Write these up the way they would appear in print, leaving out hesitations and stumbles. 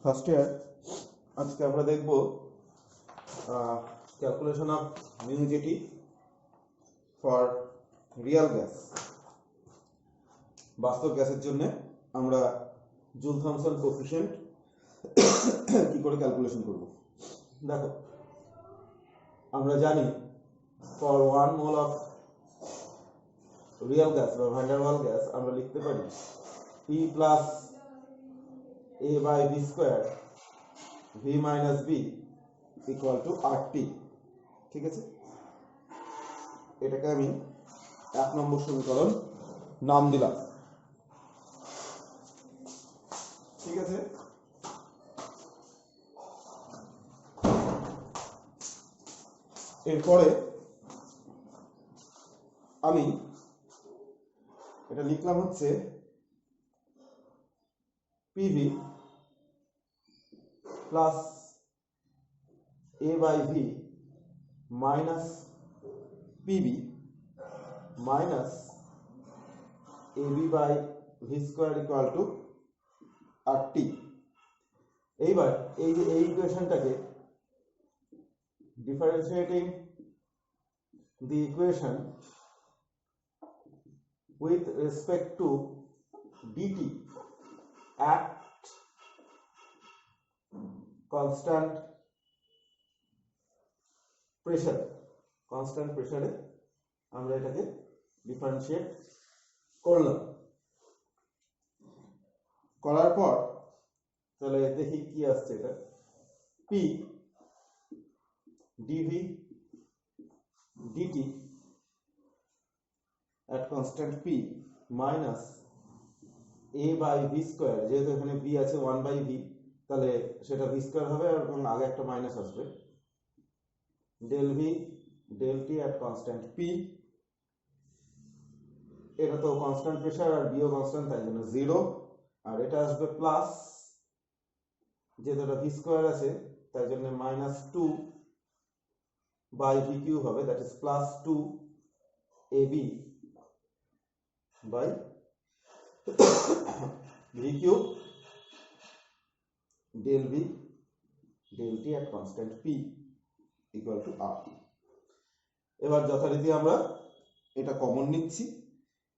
First year. আজকে আমরা দেখব calculation of mu jetty for Real gas. বাস্তব গ্যাসের জন্য আমরা জুল থমসন কোএফিশিয়েন্ট কি করে ক্যালকুলেশন করব। দেখো, আমরা জানি for 1 mole of real gas বা ভ্যান ওয়াল গ্যাস আমরা লিখতে পারি P plus A by V square V minus B equal to RT। ঠিক আছে, এটাকে আমি 1 নম্বর সমীকরণ নাম দিলাম। ঠিক আছে, এরপরে আমি এটা লিখলাম হচ্ছে PV plus A by V minus PB minus AB by V square equal to RT। এইবার এই যে এই ইকুয়েশনটাকে differentiating the equation with respect to dt at constant pressure, constant pressure আমরা এটাকে ডিফারেন্সিয়েট করলাম। করার পর তাহলে দেখি কি আসছে। এটা P dV dt at constant P minus A by V square, যেহেতু এখানে V আছে 1 by V, তাহলে সেটা V স্কয়ার হবে এবং আগে একটা মাইনাস আসবে, del V del T at constant P। এটা তো কনস্ট্যান্ট প্রেসার আর বিও কনস্ট্যান্ট, তাই জন্য 0। আর এটা আসবে প্লাস, যেহেতু এটা V স্কয়ার আছে তাই জন্য মাইনাস 2 by V কিউব হবে, that is plus 2 AB by V cube del V del T at constant P equal to R। এবার যথারীতি আমরা এটা কমন নিচ্ছি।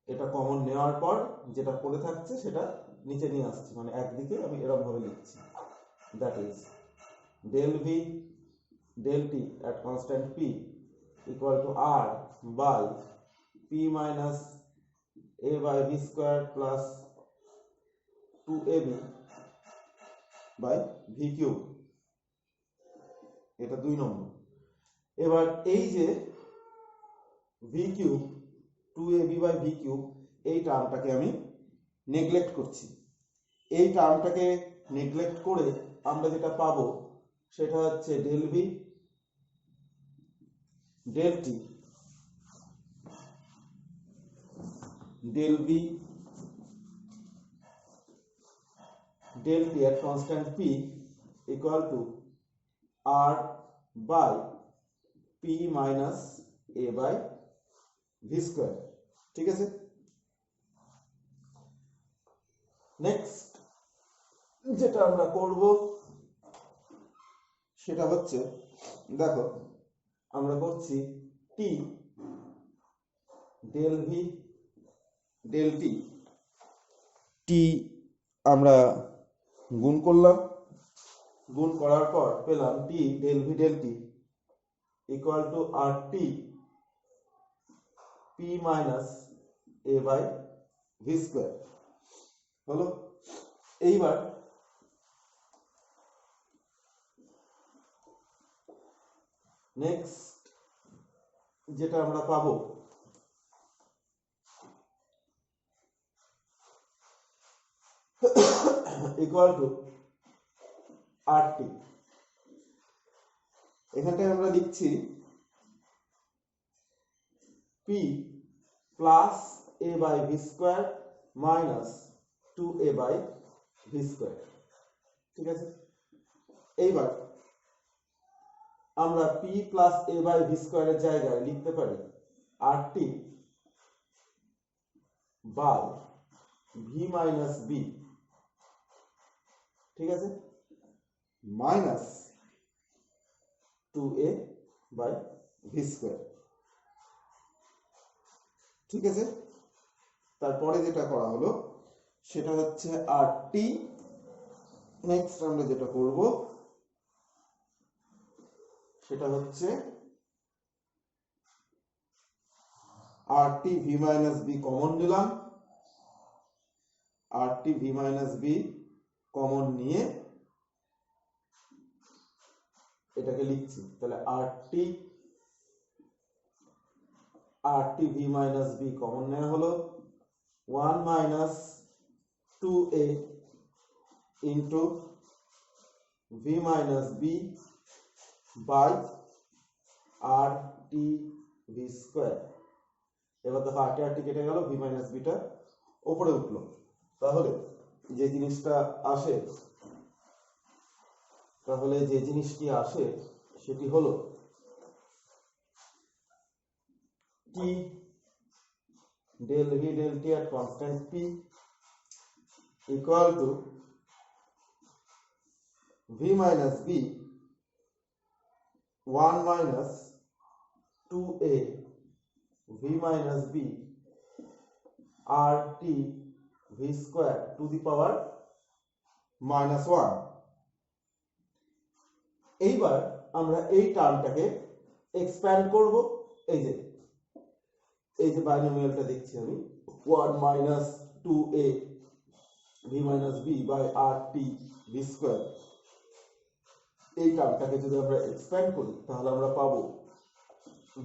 এটা কমন নেওয়ার পর যেটা পড়ে থাকছে সেটা নিচে নিয়ে আসছি, মানে একদিকে আমি এরকম ভাবে লিখছি, that is del V del T at constant P equal to R by P minus A by V square plus 2AB by V cube। এটা 2 নম্বর। এবার এই যে V cube 2AB by V cube, এই টার্মটাকে আমি নেগলেক্ট করছি। এই টার্মটাকে neglect করে আমরা যেটা পাবো সেটা হচ্ছে del V del T del V del T at constant P equal to R by P minus A by V square। ঠিক আছে, নেক্সট যেটা আমরা করব সেটা হচ্ছে, দেখো আমরা করছি T del V del T, T আমরা গুণ করলাম, গুণ করার পর পেলাম T del V del T equal to RT P minus A by V square হলো। এইবার নেক্সট যেটা আমরা পাবো ইকুয়াল টু RT। এখানটায় আমরা লিখছি P plus A by V square minus 2A by V square. ঠিক আছে, এইবার আমরা P plus A by V স্কোয়ারের জায়গায় লিখতে পারি RT by V minus B। ঠিক আছে, minus 2a by V square. ঠিক আছে, তারপরে যেটা করা হলো সেটা হচ্ছে আর টি। নেক্সট আমরা যেটা করব সেটা হচ্ছে R T V minus b common নিলাম, R T V minus b common নিয়ে এটাকে লিখছি। তাহলে R T V minus b common নেওয়া হলো 1 minus 2a into V minus B by R T V square. এবার দেখো আর টি কেটে গেল, ভি মাইনাস বিটা ওপরে উঠলো। তাহলে যে জিনিসটা আসে, তাহলে যে জিনিসটি আসে সেটি হলো টি del v del t at constant p equal to v minus b 1 minus 2a v minus b r t v square to the power minus 1। এইবার আমরা এই টার্মটাকে এক্সপ্যান্ড করব। এই যে বাইনোমিয়ালটা দেখছি আমি 1 minus 2a v minus b by r t v square, এই টার্মটাকে যদি আমরা এক্সপ্যান্ড করি তাহলে আমরা পাবো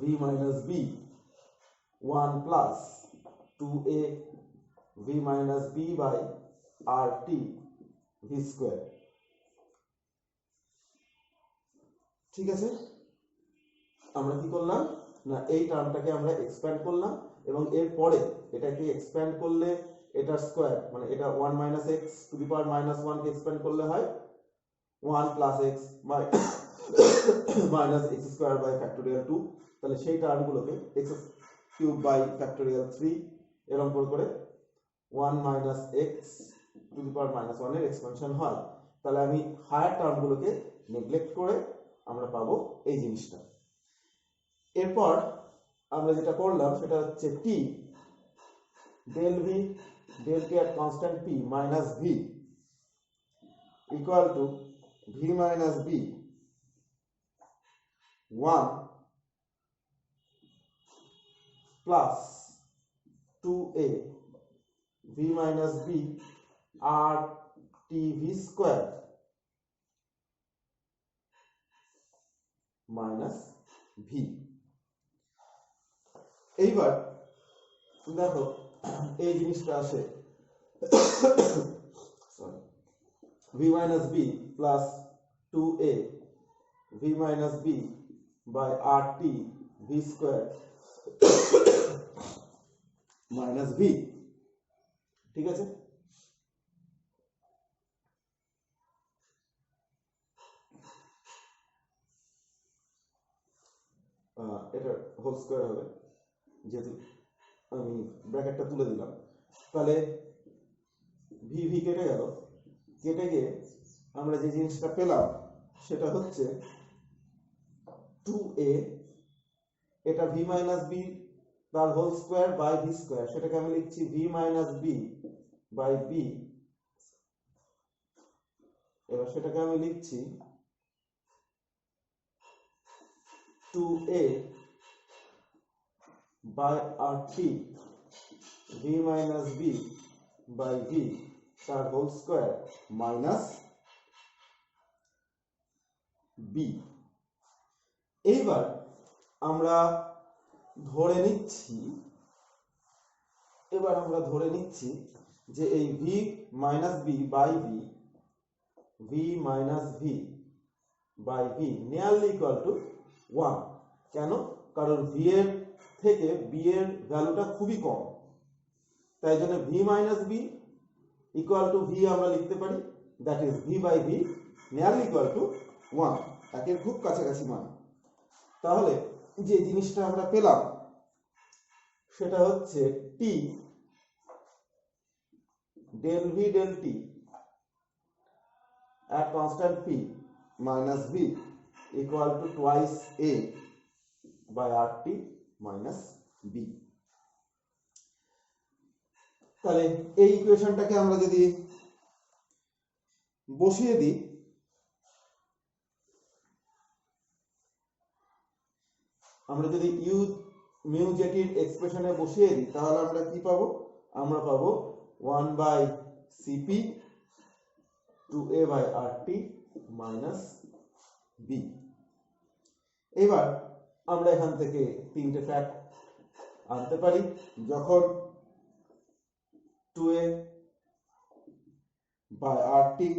v minus b 1 plus 2a v minus b by r t v square। ঠিক আছে, আমরা কি করলাম না এই টার্মটাকে আমরা এক্সপ্যান্ড করলাম এবং এরপরে এটাকে এক্সপ্যান্ড করলে এটার স্কোয়ার মানে এটা 1 minus x to the power minus 1 K expand করলে হয় 1 plus x minus x square by factorial 2। তাহলে সেই টার্মগুলোকে x cube by factorial 3 এরকম করে 1 minus x to the power minus 1 এর এক্সপেনশন হয়। তাহলে আমি হায়ার টার্মগুলোকে নেগলেক্ট করে আমরা পাবো এই জিনিসটা। এরপর আমরা যেটা করলাম সেটা হচ্ছে t del v del t at constant p minus v equal to v minus b 1 plus 2a v minus b r t v square minus v। এইবার দেখো এই জিনিসটা আসে v minus b plus 2a v minus b by rt v square minus v। ঠিক আছে, এটা whole square হবে যেহেতু আমি ব্র্যাকেটটা তুলে দিলাম। তাহলে ভি ভি কেটে গেল, কেটে গিয়ে আমরা যে জিনিসটা পেলাম সেটা হচ্ছে 2a, এটা v মাইনাস বি তার whole square by V square, সেটাকে আমি লিখছি v minus B by B. এবার সেটাকে আমি লিখছি 2a by rt v minus b by v তার হোল স্কয়ার মাইনাস b। এইবার আমরা ধরে নিচ্ছি যে এই v minus b by v minus v by v nearly equal to 1। কেন? কারণ v এর থেকে b এর ভ্যালুটা খুবই কম, তাই জন্য v minus b equal to v আমরা লিখতে পারি that is v by v nearly equal to 1, একের খুব কাছাকাছি মান। তাহলে যে জিনিসটা আমরা পেলাম সেটা হচ্ছে t del v del t at constant p minus B equal to twice A by RT minus B। তাহলে এই ইকুয়েশনটাকে আমরা যদি বসিয়ে দিই, আমরা যদি ইউ মিউ জেটির এক্সপ্রেশনে বসিয়ে দিই তাহলে আমরা কি পাবো? আমরা পাবো 1 by CP 2a by RT minus B. এবার আমরা এখান থেকে তিনটে ফ্যাক্ট আনতে পারি। যখন 2a by RT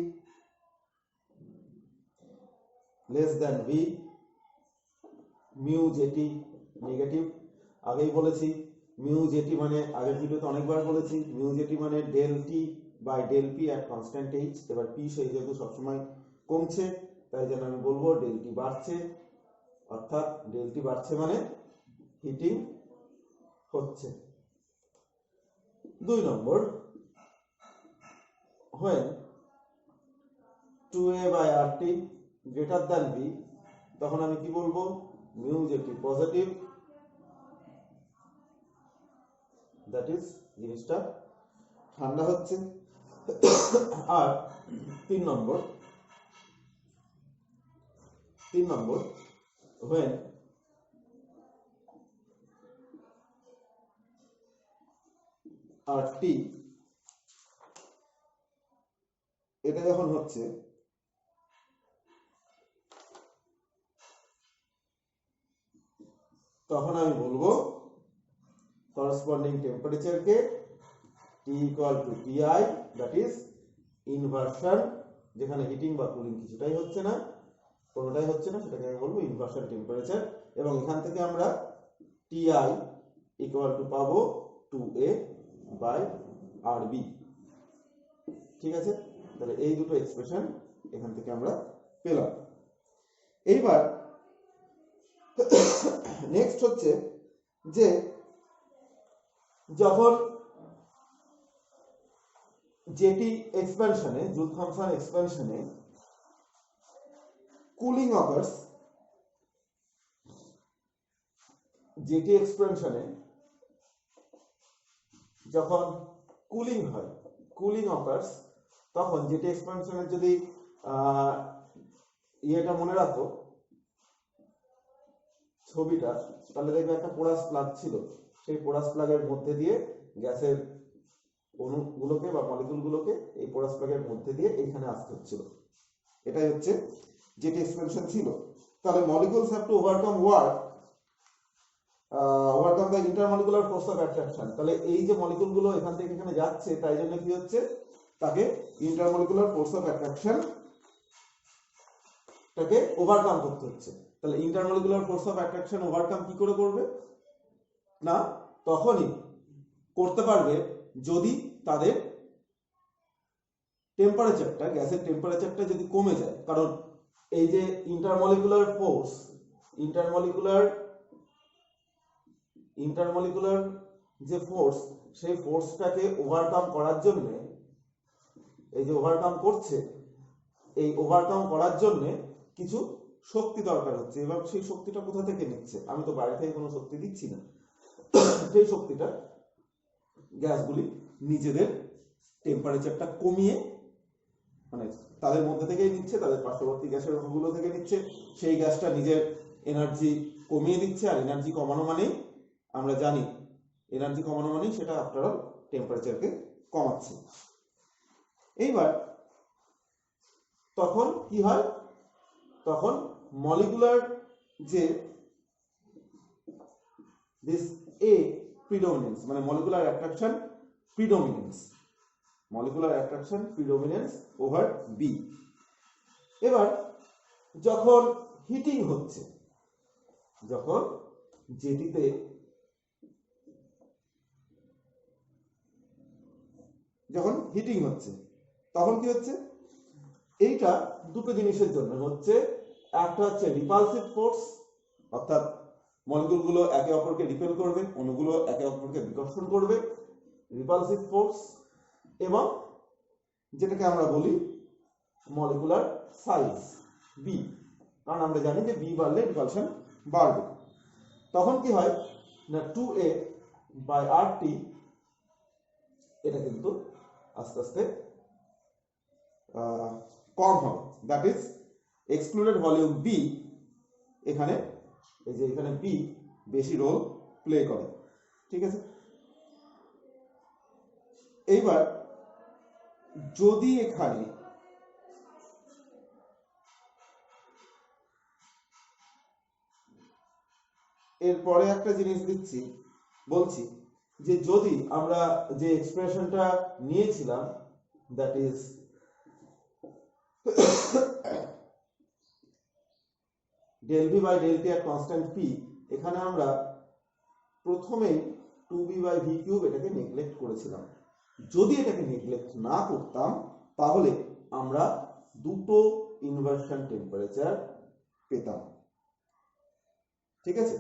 less than B, mu JT negative. আগেই বলেছি মিউ জেটি মানে, আগের ভিডিওতে অনেকবার বলেছি, মিউ জেটি মানে del T by del P at constant H. এবার পি সেই যেহেতু সবসময় কমছে তাই জন্য আমি বলবো ডেল টি বাড়ছে, অর্থাৎ ডেল টি বাড়ছে মানে হিটিং হচ্ছে। 2 নম্বর, when 2a by RT greater than B, তখন আমি কি বলবো? Mu jetty positive, that is জিনিসটা ঠান্ডা হচ্ছে। আর 3 নম্বর when RT এটা যখন হচ্ছে তখন আমি বলবো করসপন্ডিং টেম্পারেচারকে T equal to Ti, that is inversion, যেখানে হিটিং বা কুলিং কিছুটাই হচ্ছে না, কোনোটাই হচ্ছে না, সেটাকে আমি বলবো ইনভার্সন টেম্পারেচার। এবং এখান থেকে আমরা Ti equal to পাবো 2a by RB। ঠিক আছে, তাহলে এই দুটো এক্সপ্রেশন এখান থেকে আমরা পেলাম। এইবার নেক্সট হচ্ছে যে যখন জেটি এক্সপ্যানশনে, জুল থমসন এক্সপ্যানশনে কুলিং অকার্স, জেটি এক্সপ্যানশনে যখন কুলিং হয়, কুলিং অকার্স, তখন জেটি এক্সপ্যানশনের যদি ইয়েটা মনে রাখো ছবিটা, তাহলে দেখবে একটা পোরাস প্লাগ ছিল, সেই পোরাস প্লাগের মধ্যে দিয়ে গ্যাসের অণুগুলোকে বা মলিকুলগুলোকে এই পোরাস প্লাগের মধ্যে দিয়ে এইখানে আসতে হচ্ছিল। এটাই হচ্ছে জেটি এক্সপ্যানশন ছিল। তাহলে molecules have to overcome the intermolecular force of attraction. তাহলে এই যে মলিকুলগুলো এখান থেকে এখানে যাচ্ছে, তাই জন্য কি হচ্ছে, তাকে ইন্টারমলিকুলার ফোর্স অফ অ্যাট্রাকশন টাকে ওভারকাম করতে হচ্ছে। তাহলে intermolecular force of attraction overcome কি করে করবে না? তখনই করতে পারবে যদি তাদের টেম্পারেচারটা, গ্যাসের টেম্পারেচারটা যদি কমে যায়। কারণ এই যে ইন্টারমলিকুলার ফোর্স, ইন্টারমলিকুলার যে ফোর্স, সেই ফোর্সটাকে ওভারকাম করার জন্য, এই যে ওভারকাম করছে, এই ওভারকাম করার জন্য কিছু শক্তি দরকার হচ্ছে। এবং সেই শক্তিটা কোথা থেকে নিচ্ছে? আমি তো বাইরে থেকে কোনো শক্তি দিচ্ছি না, সেই শক্তিটা গ্যাসগুলি নিজেদের টেম্পারেচারটা কমিয়ে, মানে তাদের মধ্যে থেকেই নিচ্ছে, তাদের পার্শ্ববর্তী গ্যাসের অণুগুলো থেকে নিচ্ছে, সেই গ্যাসটা নিজের এনার্জি কমিয়ে দিচ্ছে। আর এনার্জি কমানো মানেই আমরা জানি, এনার্জি কমানো মানেই সেটা আফটার অল টেম্পারেচারকে কমাচ্ছে। এইবার তখন কি হয়? তখন মলিকুলার যে দিস এ প্রিডোমিনেন্স, মানে মলিকুলার অ্যাট্রাকশন প্রিডোমিনেন্স ওভার বি। এবার যখন হিটিং হচ্ছে, যখন জেটিতে যখন হিটিং হচ্ছে, তখন কি হচ্ছে? এইটা দুটো জিনিসের জন্য হচ্ছে। একটা হচ্ছে রিপালসিভ ফোর্স, অর্থাৎ মলিকুলগুলো একে অপরকে রিপেল করবে, অণুগুলো একে অপরকে বিকর্ষণ করবে, রিপালসিভ ফোর্স। এবং যেটাকে আমরা বলি মলিকুলার সাইজ, বি, কারণ আমরা জানি যে বি বাড়লে রিপালশন বাড়বে। তখন কি হয় না 2a বাই RT এটা কিন্তু আস্তে আস্তে কম হবে, that is excluded volume B এখানে, এই যে এখানে বি বেশি রোল প্লে করে। ঠিক আছে, এইবার যদি এখানে এরপরে একটা জিনিস দিচ্ছি, বলছি যে যদি আমরা যে এক্সপ্রেশনটা নিয়েছিলাম দ্যাট ইজ del v বাই del t at constant p, এখানে আমরা প্রথমেই 2b বাই v কিউব এটাকে নেগলেক্ট করেছিলাম। যদি এটাকে নেগলেক্ট না করতাম তাহলে আমরা দুটো ইনভার্সন টেম্পারেচার পেতাম। ঠিক আছে,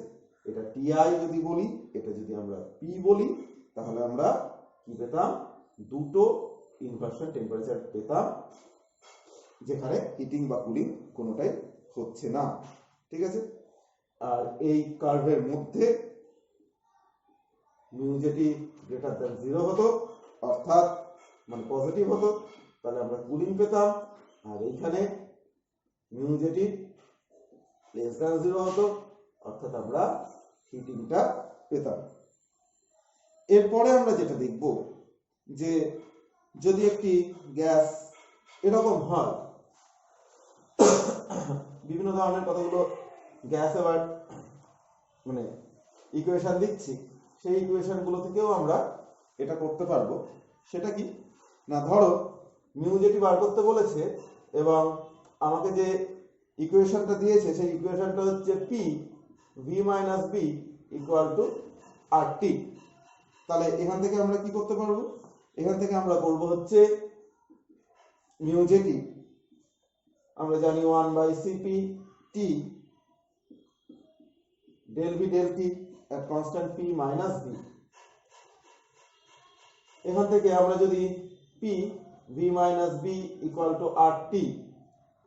এটা টিআই যদি বলি, এটা যদি আমরা পি বলি, তাহলে আমরা কি পেতাম? দুটো ইনভার্সন টেম্পারেচার পেতাম, যেখানে হিটিং বা কুলিং কোনোটাই হচ্ছে না। ঠিক আছে, আর এই কার্ভের মধ্যে মিউ যেটি গ্রেটার দ্যান 0 হতো, অর্থাৎ মানে পজিটিভ হতো, তাহলে আমরা কুলিং পেতাম। আর এইখানে মিউ যেটি লেস দ্যান 0 হতো, অর্থাৎ আমরা হিটিংটা পেতাম। এরপরে আমরা যেটা দেখব যে যদি একটি গ্যাস এরকম হয়, বিভিন্ন ধরনের কতগুলো গ্যাস এবার মানে ইকুয়েশন দিচ্ছি, সেই ইকুয়েশন গুলো থেকেও আমরা এটা করতে পারবো। সেটা কি না, ধরো মিউ যেটি বার করতে বলেছে এবং আমাকে যে ইকুয়েশনটা দিয়েছে সেই ইকুয়েশনটা হচ্ছে P V minus B equal to RT। তাহলে এখান থেকে আমরা কি করতে পারবো? এখান থেকে আমরা করব হচ্ছে মিউ যেটি আমরা জানি 1 by CP T del v del t at constant p minus b। এখান থেকে আমরা যদি p v minus b equal to RT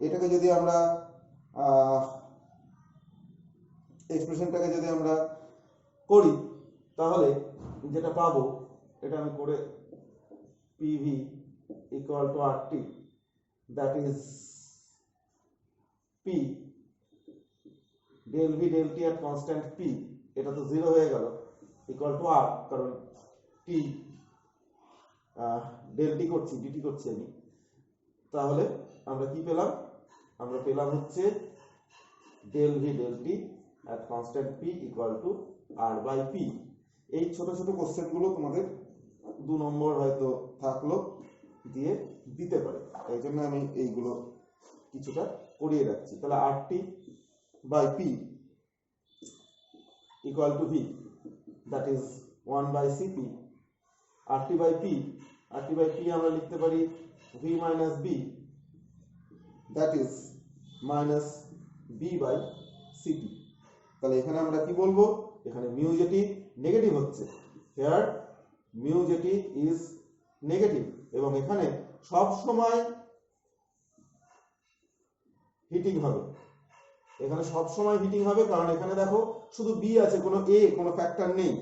এটাকে যদি আমরা এক্সপ্রেশনটাকে যদি আমরা করি, তাহলে যেটা পাবো এটা আমি করে PV equal to RT, that is P del V del T at constant P, এটা তো 0 হয়ে গেল, equal to R, কারণ T del T করছি, dt করছি আমি। তাহলে আমরা কি পেলাম? আমরা পেলাম হচ্ছে del V del T at constant P equal to R by P। এই ছোট ছোট কোশ্চেন গুলো তোমাদের 2 নম্বর হয়তো থাকলো, দিয়ে দিতে পারে, এই জন্য আমি এইগুলো কিছুটা করিয়ে রাখছি। তাহলে RT by P equal to V, that is 1 by CP। RT by P আমরা লিখতে পারি V minus B, that is minus B by CP। তাহলে এখানে আমরা কি বলবো? এখানে মিউ যেটি নেগেটিভ হচ্ছে, here মিউ যেটি is নেগেটিভ, এবং এখানে সব সময় হিটিং হবে, এখানে সব সময় হিটিং হবে, কারণ এখানে দেখো শুধু বি আছে, কোনো এ কোনো ফ্যাক্টর নেই,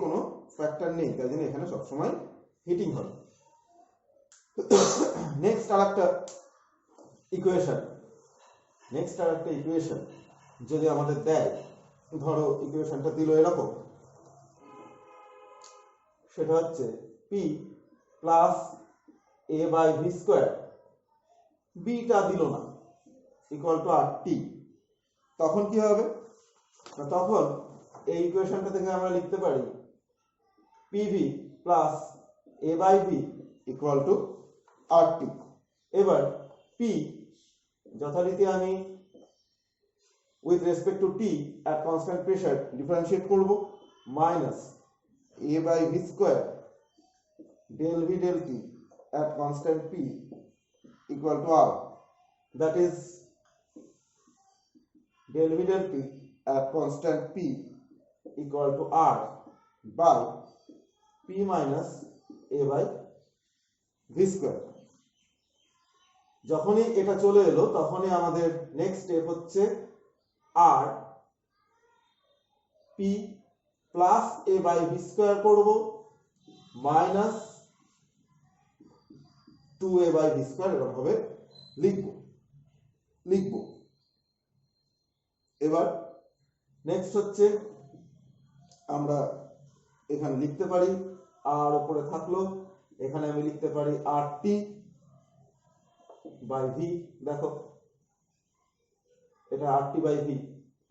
কোনো ফ্যাক্টর নেই, তাই জন্য এখানে সব সময় হিটিং হবে। নেক্সট আরেকটা ইকুয়েশন যদি আমাদের দেয়, ধরো ইকুয়েশনটা দিল এরকম, সেটা হচ্ছে P plus A by V square, বিটা দিল না, ইকুয়াল টু RT। তখন কি হবে? তখন এই ইকুয়েশনটা থেকে আমরা লিখতে পারি PV plus A by V equal to RT। এবার P যথারীতি আমি with respect to T at constant pressure differentiate করব, minus A by V square del V del T at constant P equal to R, that is del V del T at constant P equal to R by P minus A by V square। যখনই এটা চলে এলো তখনই আমাদের next step হচ্ছে R P plus A by V square করবো minus 2a by V square এরকম ভাবে লিখবো। এবার নেক্সট হচ্ছে আমরা এখানে লিখতে পারি আর উপরে থাকলো, এখানে আমি লিখতে পারি আর টি বাই ভি। দেখো এটা আর টি বাই ভি,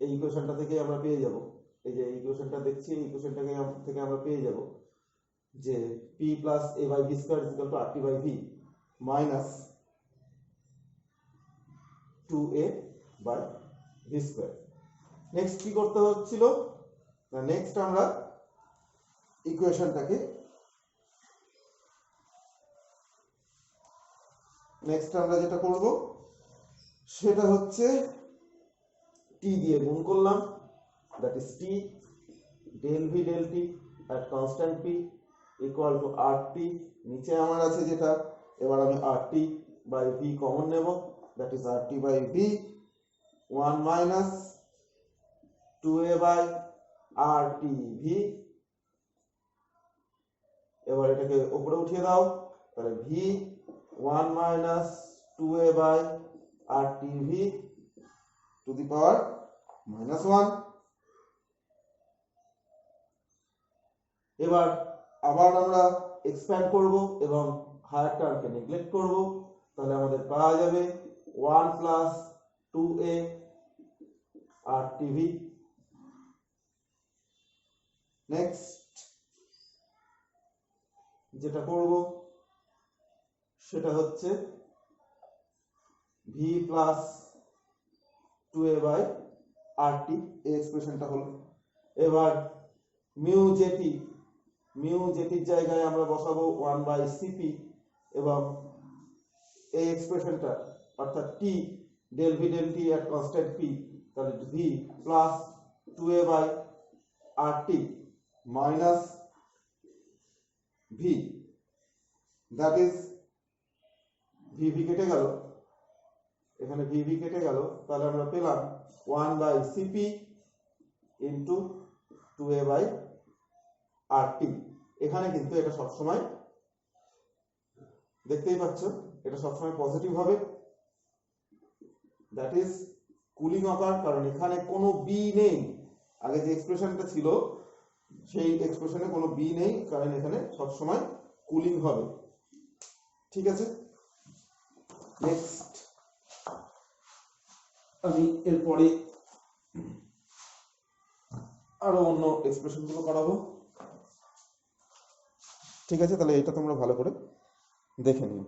এই ইকুয়েশনটা থেকে আমরা পেয়ে যাব, এই যে ইকুয়েশনটা দেখছি এই ইকুয়েশনটা থেকে আমরা পেয়ে যাব যে P plus A by V square is equal to R T by V minus 2a by V square. Next কি করতে হচ্ছিল না, নেক্সট আমরা ইকুয়েশনটাকে যেটা করব সেটা হচ্ছে টি দিয়ে গুণ করলাম, that is T del V del T at constant P equal to R T, নিচে আমার আছে যেটা, এবার আমি R T by V common নেব, that is R T by V 1 minus 2a by R T V. এবার এটাকে উপরে উঠিয়ে দাও, তাহলে V 1 minus 2a by R T V to the power -1। এবার আবার আমরা এক্সপ্যান্ড করব এবং হায়ার টার্মকে নেগলেক্ট করব, তাহলে আমাদের পাওয়া যাবে 1 প্লাস 2a আর টি ভি। নেক্সট যেটা করব সেটা হচ্ছে V plus 2a by R টি, এই এক্সপ্রেশনটা হলো। এবার মিউ জেটির জায়গায় আমরা বসাবো 1 বাই সিপি এবং এই এক্সপ্রেশনটা অর্থাৎ T del V del T at constant P, তাহলে V plus 2a by R T minus V, that is V কেটে গেল, এখানে ভি কেটে গেল, তাহলে আমরা পেলাম 1 by CP into 2a by R T. এখানে কিন্তু এটা সবসময় দেখতেই পাচ্ছ এটা সবসময় পজিটিভ হবে, দ্যাট ইজ কুলিং অকার, কারণ এখানে কোনো বি নেই, আগে যে এক্সপ্রেশনটা ছিল সেই এক্সপ্রেশনে কোনো বি নেই, কারণ এখানে সবসময় কুলিং হবে। ঠিক আছে, নেক্সট আমি এরপরে আরো অন্য এক্সপ্রেশন গুলো করাবো। ঠিক আছে, তাহলে এটা তোমরা ভালো করে দেখে নিও।